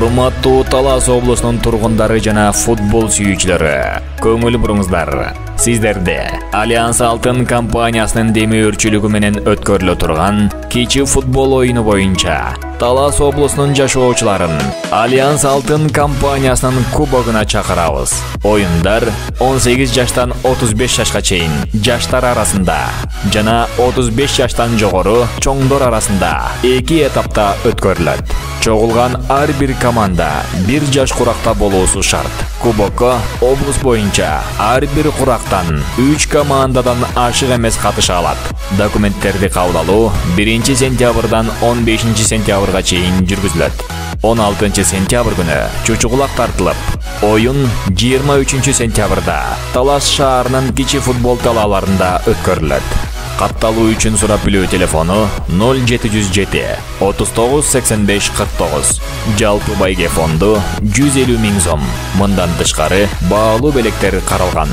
Урматтуу Талас облусунун тургундары жана футбол сүйүүчүлөрү, көңүл буруңуздар. Сиздерде Альянс Алтын компаниясынын демөөрчүлүгү менен өткөрүлө турган кичи футбол оюну боюнча Талас облусунун жашоочуларын Альянс Алтын компаниясынын кубогуна чакырабыз. Оюндар 18 жаштан 35 жашка чейин жаштар арасында жана 35 жаштан жогору чоңдор арасында 2 этапта өткөрүлөт. Чогулган ар бир команда 1 жаш куракта болуусу шарт. Кубокко облус боюнча ар бир курактан 3 командадан ашык эмес катыша алат. Документтерди кабыл алуу 1 сентябрдан 15 сентябрга чейин жүргүзүлөт. 16 сентябрь күнү чучугулак тартылып, оюн 23 сентябрда Талас шаарынын кичи футбол талааларында өткөрүлөт. Катталуу үчүн сурап билүү телефону 0707 39 85 49. Жалпы байге фонду 150 000 сом. Мындан тышкары баалуу белектер каралган.